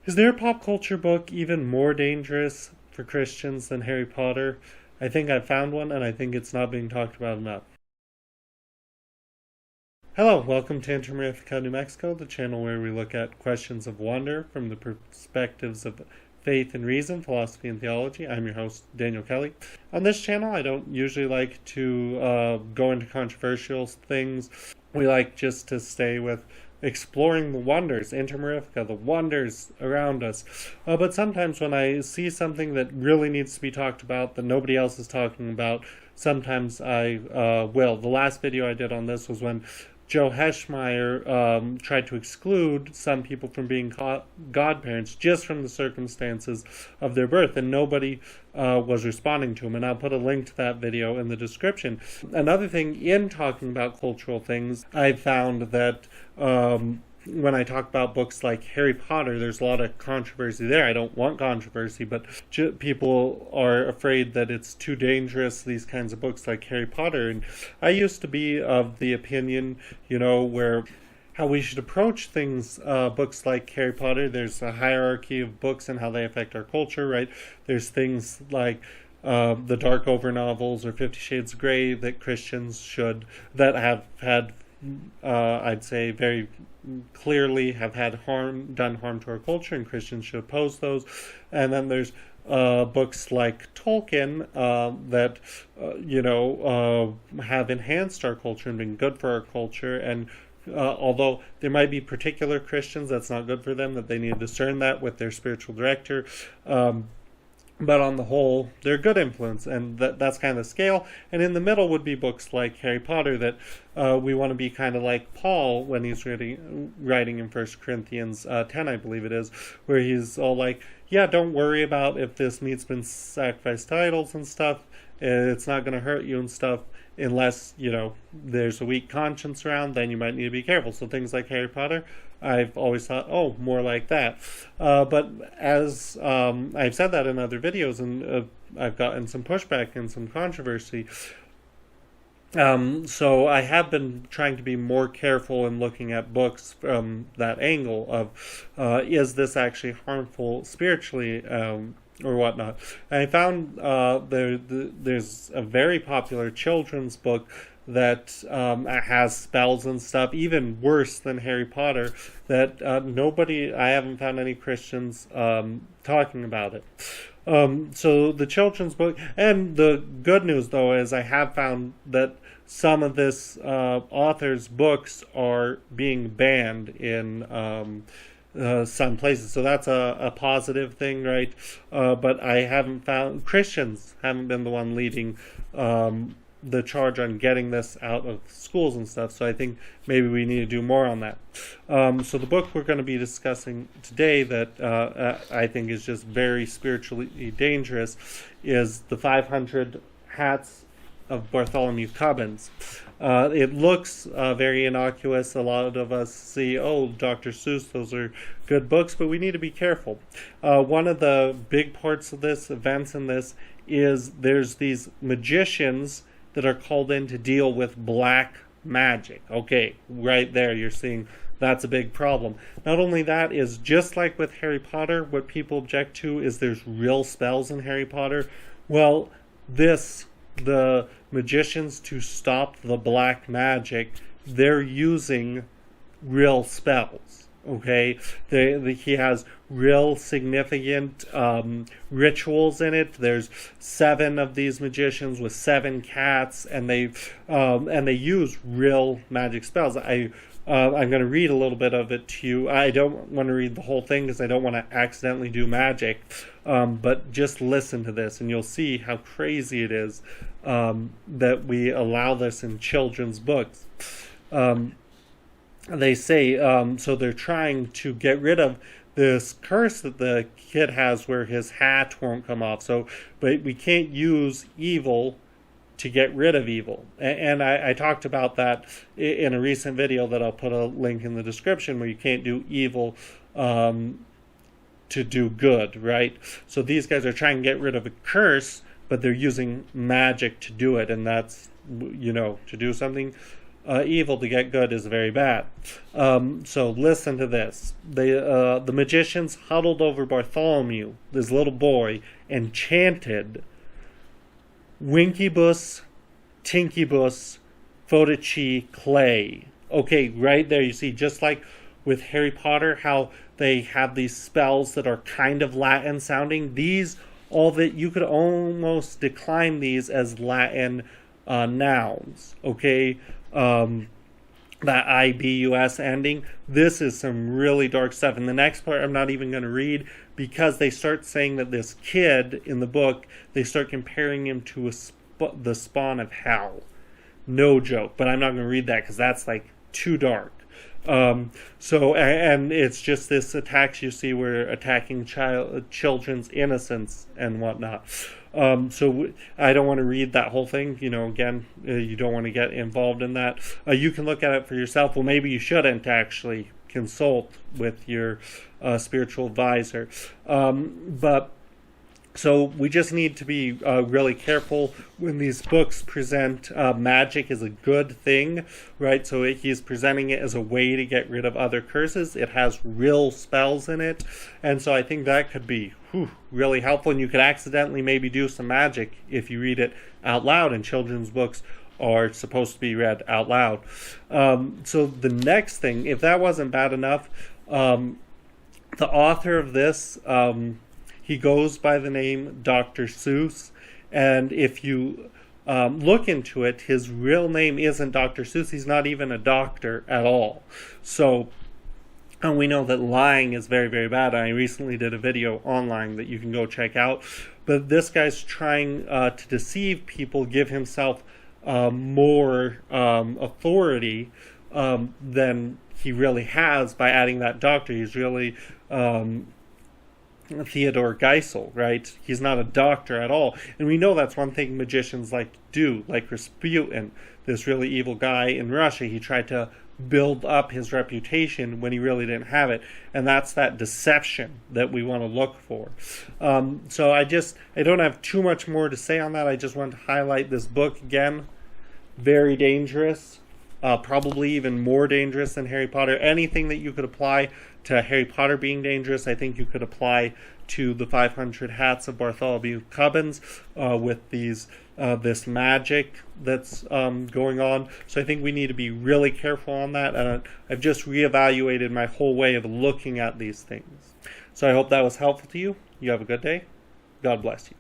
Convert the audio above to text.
Is there a pop culture book even more dangerous for Christians than Harry Potter? I think I found one, and I think it's not being talked about enough. Hello, welcome to Intermarifica, New Mexico, the channel where we look at questions of wonder from the perspectives of faith and reason, philosophy and theology. I'm your host, Daniel Kelly. On this channel, I don't usually like to go into controversial things. We like just to stay with exploring the wonders, Intermarifica, the wonders around us. But sometimes when I see something that really needs to be talked about that nobody else is talking about, sometimes I will. The last video I did on this was when Joe Heschmeyer tried to exclude some people from being godparents just from the circumstances of their birth, and nobody was responding to him. And I'll put a link to that video in the description. Another thing, in talking about cultural things, I found that when I talk about books like Harry Potter, there's a lot of controversy there. I don't want controversy, but people are afraid that it's too dangerous, these kinds of books like Harry Potter. And I used to be of the opinion, where how we should approach things, books like Harry Potter. There's a hierarchy of books and how they affect our culture, right? There's things like the dark over novels or 50 Shades of Grey that Christians that have had, I'd say, very clearly have had done harm to our culture, and Christians should oppose those. And then there's books like Tolkien that have enhanced our culture and been good for our culture. And although there might be particular Christians that's not good for them, that they need to discern that with their spiritual director. But on the whole, they're a good influence, and that's kind of the scale. And in the middle would be books like Harry Potter that we want to be kind of like Paul when he's writing in 1 Corinthians 10, I believe it is, where he's all like, yeah, don't worry about if this meat's been sacrificed to idols and stuff. It's not going to hurt you and stuff unless, there's a weak conscience around, then you might need to be careful. So things like Harry Potter, I've always thought, more like that. But as I've said that in other videos, and I've gotten some pushback and some controversy. So I have been trying to be more careful in looking at books from that angle of, is this actually harmful spiritually, or whatnot. And I found there's a very popular children's book that has spells and stuff, even worse than Harry Potter, that I haven't found any Christians talking about it. So the children's book, and the good news though is I have found that some of this author's books are being banned in some places, so that's a positive thing, right? But I haven't found Christians haven't been the one leading the charge on getting this out of schools and stuff, so I think maybe we need to do more on that. So the book we're going to be discussing today that I think is just very spiritually dangerous is The 500 Hats of Bartholomew Cubbins. It looks very innocuous. A lot of us see, Dr. Seuss, those are good books, but we need to be careful. One of the big parts of this, events in this, is there's these magicians that are called in to deal with black magic. Okay, right there you're seeing that's a big problem. Not only that, is just like with Harry Potter, what people object to is there's real spells in Harry Potter. Well, the magicians, to stop the black magic, they're using real spells. Okay, he has real significant rituals in it. There's 7 of these magicians with 7 cats, and they use real magic spells. I'm going to read a little bit of it to you. I don't want to read the whole thing because I don't want to accidentally do magic, but just listen to this and you'll see how crazy it is that we allow this in children's books. They say, so they're trying to get rid of this curse that the kid has where his hat won't come off. But we can't use evil to get rid of evil. And I talked about that in a recent video that I'll put a link in the description, where you can't do evil to do good, right? So these guys are trying to get rid of a curse, but they're using magic to do it, and that's, to do something evil to get good is very bad. So listen to this. The magicians huddled over Bartholomew, this little boy, and chanted, Winkybus, Tinkybus, Photici, Clay. Okay, right there you see, just like with Harry Potter, how they have these spells that are kind of Latin sounding. These, all that you could almost decline these as Latin nouns. Okay, that IBUS ending. This is some really dark stuff. And the next part I'm not even going to read, because they start saying that this kid in the book, they start comparing him to the spawn of hell. No joke. But I'm not going to read that because that's like too dark. So, and it's just this attacks you see where attacking children's innocence and whatnot. So I don't want to read that whole thing. You know, again, you don't want to get involved in that. You can look at it for yourself. Well, maybe you shouldn't actually consult with your spiritual advisor. But so we just need to be really careful when these books present magic as a good thing, right? So he's presenting it as a way to get rid of other curses. It has real spells in it. And so I think that could be really helpful. And you could accidentally maybe do some magic if you read it out loud, and children's books are supposed to be read out loud. So the next thing, if that wasn't bad enough, the author of this, he goes by the name Dr. Seuss, and if you look into it, his real name isn't Dr. Seuss. He's not even a doctor at all. So, and we know that lying is very, very bad. I recently did a video online that you can go check out. But this guy's trying to deceive people, give himself more authority than he really has by adding that doctor. He's really Theodore Geisel, right? He's not a doctor at all. And we know that's one thing magicians like to do, like Rasputin, this really evil guy in Russia. He tried to build up his reputation when he really didn't have it. And that's that deception that we want to look for. So I don't have too much more to say on that. I just want to highlight this book again. Very dangerous. Probably even more dangerous than Harry Potter. Anything that you could apply to Harry Potter being dangerous, I think you could apply to the 500 Hats of Bartholomew Cubbins with this magic that's going on. So I think we need to be really careful on that. And I've just reevaluated my whole way of looking at these things. So I hope that was helpful to you. You have a good day. God bless you.